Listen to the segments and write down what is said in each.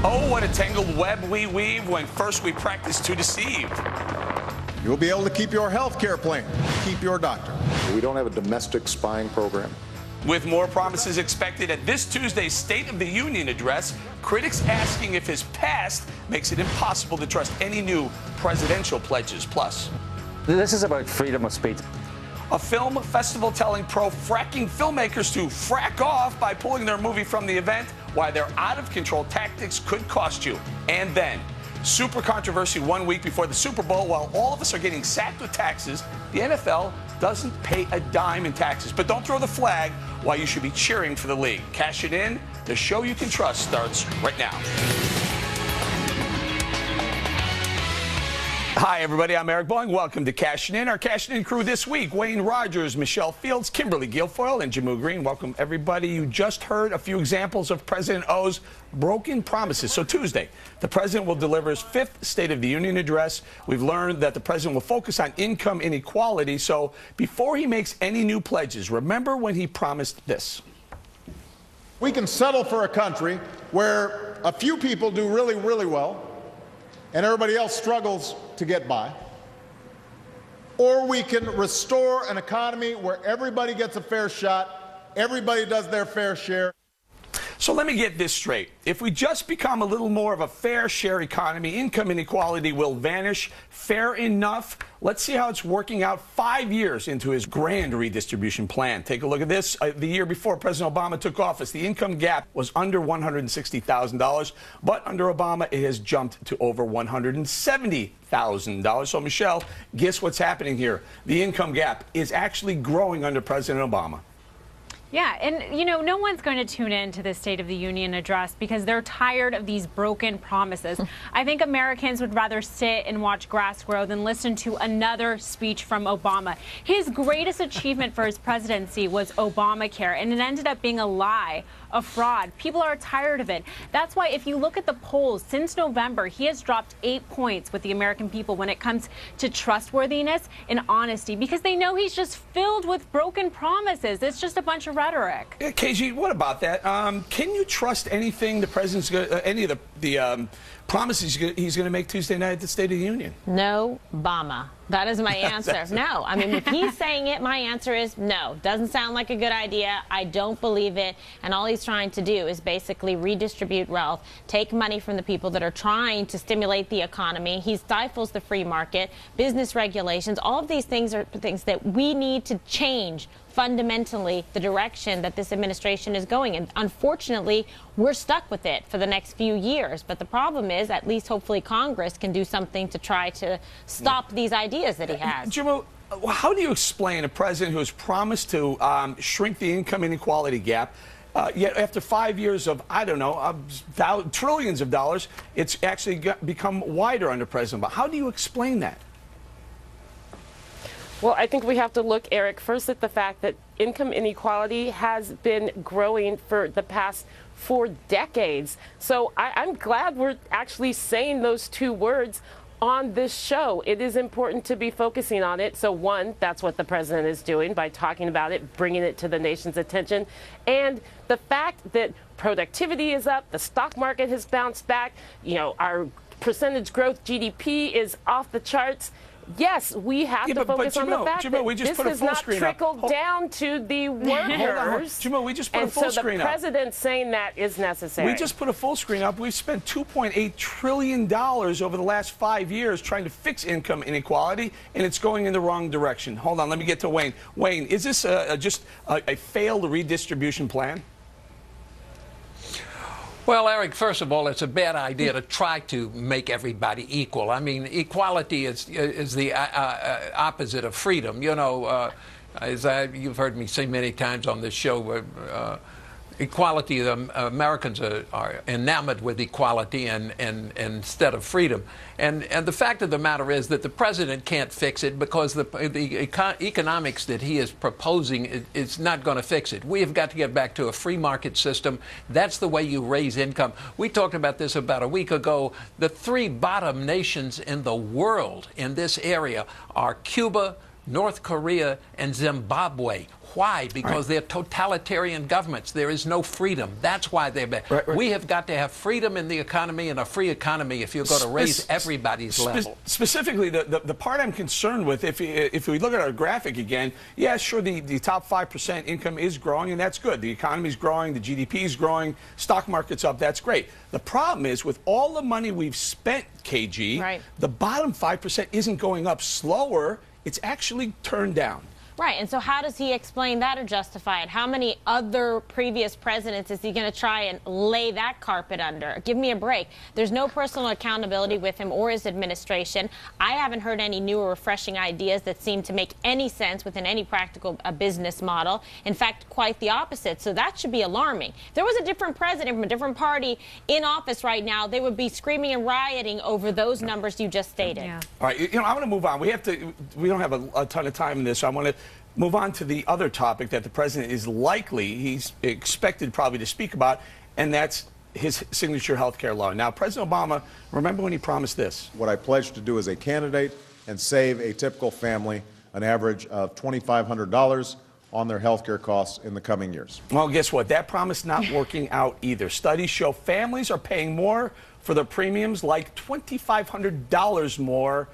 Oh, what a tangled web we weave when first we practice to deceive. You'll be able to keep your health care plan, keep your doctor. We don't have a domestic spying program. With more promises expected at this Tuesday's State of the Union address, critics asking if his past makes it impossible to trust any new presidential pledges. Plus, this is about freedom of speech. A film festival telling pro-fracking filmmakers to frack off by pulling their movie from the event, why their out-of-control tactics could cost you. And then, super controversy 1 week before the Super Bowl. While all of us are getting sacked with taxes, the NFL doesn't pay a dime in taxes. But don't throw the flag while you should be cheering for the league. Cash it in. The show you can trust starts right now. Hi, everybody. I'm Eric Boeing. Welcome to Cashing In. Our Cashing In crew this week: Wayne Rogers, Michelle Fields, Kimberly Guilfoyle, and Jamu Green. Welcome, everybody. You just heard a few examples of President O's broken promises. So Tuesday, the president will deliver his fifth State of the Union address. We've learned that the president will focus on income inequality. So before he makes any new pledges, remember when he promised this. We can settle for a country where a few people do really, really well and everybody else struggles to get by. Or we can restore an economy where everybody gets a fair shot, everybody does their fair share. So let me get this straight. If we just become a little more of a fair share economy, income inequality will vanish. Fair enough. Let's see how it's working out 5 years into his grand redistribution plan. Take a look at this. The year before President Obama took office, the income gap was under $160,000, but under Obama, it has jumped to over $170,000. So, Michelle, guess what's happening here? The income gap is actually growing under President Obama. Yeah, and you know, no one's going to tune in to the State of the Union address because they're tired of these broken promises. I think Americans would rather sit and watch grass grow than listen to another speech from Obama. His greatest achievement for his presidency was Obamacare, and it ended up being a lie, a fraud. People are tired of it. That's why if you look at the polls since November, he has dropped 8 points with the American people when it comes to trustworthiness and honesty, because they know he's just filled with broken promises. It's just a bunch of rhetoric. Yeah, KG, what about that? Can you trust anything the president's any of the promises he's going to make Tuesday night at the State of the Union? No, Obama. That is my answer. No. I mean, if he's saying it, my answer is no. Doesn't sound like a good idea. I don't believe it. And all he's trying to do is basically redistribute wealth, take money from the people that are trying to stimulate the economy. He stifles the free market, business regulations. All of these things are things that we need to change fundamentally the direction that this administration is going. And unfortunately, we're stuck with it for the next few years. But the problem is, at least hopefully Congress can do something to try to stop these ideas that he has. Jimmo, how do you explain a president who has promised to shrink the income inequality gap, yet after 5 years of, I don't know, trillions of dollars, it's actually become wider under President Obama? How do you explain that? Well, I think we have to look, Eric, first at the fact that income inequality has been growing for the past 4 decades. So I'm glad we're actually saying those two words on this show. It is important to be focusing on it. So one, that's what the president is doing by talking about it, bringing it to the nation's attention. And the fact that productivity is up, the stock market has bounced back, you know, our percentage growth GDP is off the charts. Yes, we have to focus on the fact that this has not trickled down to the workers. Jimmo, we just put a full screen up. And so the president saying that is necessary. We just put a full screen up. We've spent $2.8 trillion over the last 5 years trying to fix income inequality, and it's going in the wrong direction. Hold on, let me get to Wayne. Wayne, is this just a failed redistribution plan? Well, Eric, first of all, it's a bad idea to try to make everybody equal. I mean, equality is the opposite of freedom. You know, you've heard me say many times on this show, equality, Americans are enamored with equality and instead of freedom. And the fact of the matter is that the president can't fix it because the economics that he is proposing is not going to fix it. We have got to get back to a free market system. That's the way you raise income. We talked about this about a week ago. The 3 bottom nations in the world in this area are Cuba, North Korea, and Zimbabwe. Why? Because they're totalitarian governments. There is no freedom. That's why they're bad. Right. We have got to have freedom in the economy, and a free economy if you're going to raise everybody's level. Specifically, the part I'm concerned with, if we look at our graphic again, yeah, sure, the top 5% income is growing, and that's good. The economy's growing, the GDP is growing, stock market's up, that's great. The problem is, with all the money we've spent, KG, the bottom 5% isn't going up slower, it's actually turned down. Right, and so how does he explain that or justify it? How many other previous presidents is he going to try and lay that carpet under? Give me a break. There's no personal accountability with him or his administration. I haven't heard any new or refreshing ideas that seem to make any sense within any practical business model. In fact, quite the opposite. So that should be alarming. If there was a different president from a different party in office right now, they would be screaming and rioting over those numbers you just stated. Yeah. All right, I want to move on. We don't have a ton of time in this, so I want to move on to the other topic that the president is he's expected probably to speak about, and that's his signature health care law. Now, President Obama, remember when he promised this? What I pledge to do as a candidate and save a typical family an average of $2,500 on their health care costs in the coming years. Well, guess what? That promise not working out either. Studies show families are paying more for their premiums, like $2,500 more.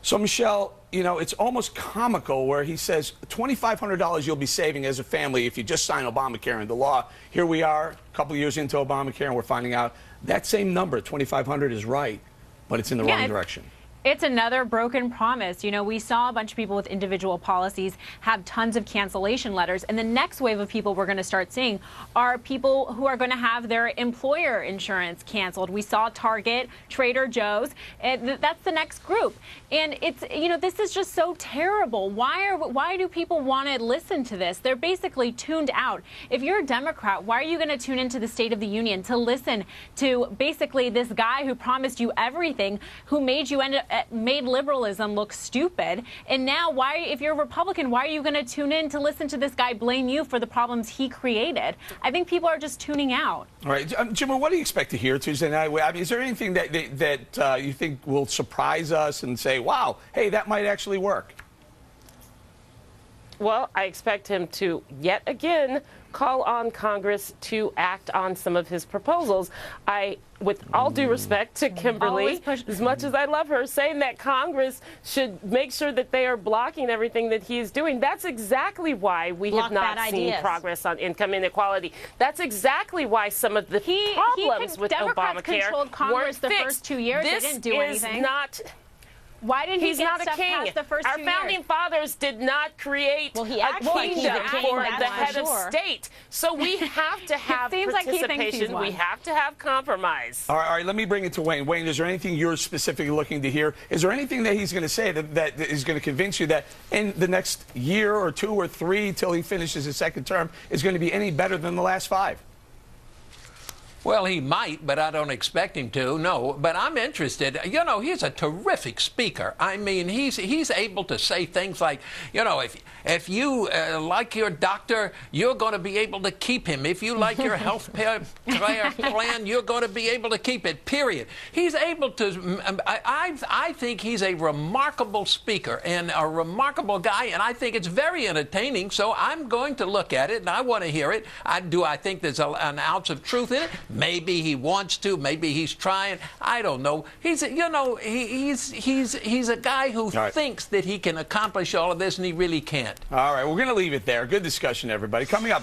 So, Michelle, it's almost comical where he says $2,500 you'll be saving as a family if you just sign Obamacare into law. Here we are, a couple of years into Obamacare, and we're finding out that same number, $2,500, is right, but it's in the wrong direction. It's another broken promise. We saw a bunch of people with individual policies have tons of cancellation letters. And the next wave of people we're going to start seeing are people who are going to have their employer insurance canceled. We saw Target, Trader Joe's. That's the next group. And it's, this is just so terrible. Why do people want to listen to this? They're basically tuned out. If you're a Democrat, why are you going to tune into the State of the Union to listen to basically this guy who promised you everything, who made liberalism look stupid? And now, if you're a Republican, why are you going to tune in to listen to this guy blame you for the problems he created? I think people are just tuning out. All right, Jimmy, what do you expect to hear Tuesday night? I mean, is there anything that you think will surprise us and say, wow, hey, that might actually work? Well, I expect him to, yet again, call on Congress to act on some of his proposals. With all due respect to Kimberly, as much as I love her, saying that Congress should make sure that they are blocking everything that he is doing, that's exactly why we have not seen progress on income inequality. That's exactly why some of the problems with Democrats Obamacare controlled Congress the first 2 years. This they didn't do anything. Why didn't he get stuff passed the first 2 years? Our founding fathers did not create a kingdom for the head of state. So we have to have participation. We have to have compromise. All right, let me bring it to Wayne. Wayne, is there anything you're specifically looking to hear? Is there anything that he's going to say that is going to convince you that in the next year or 2 or 3 till he finishes his second term is going to be any better than the last 5? Well, he might, but I don't expect him to. No, but I'm interested. He's a terrific speaker. I mean, he's able to say things like, if you like your doctor, you're going to be able to keep him. If you like your health care plan, you're going to be able to keep it, period. He's able to, I think he's a remarkable speaker and a remarkable guy, and I think it's very entertaining, so I'm going to look at it, and I want to hear it. Do I think there's an ounce of truth in it? Maybe he wants to. Maybe he's trying. I don't know. He's a guy who thinks that he can accomplish all of this, and he really can't. All right, we're going to leave it there. Good discussion, everybody. Coming up.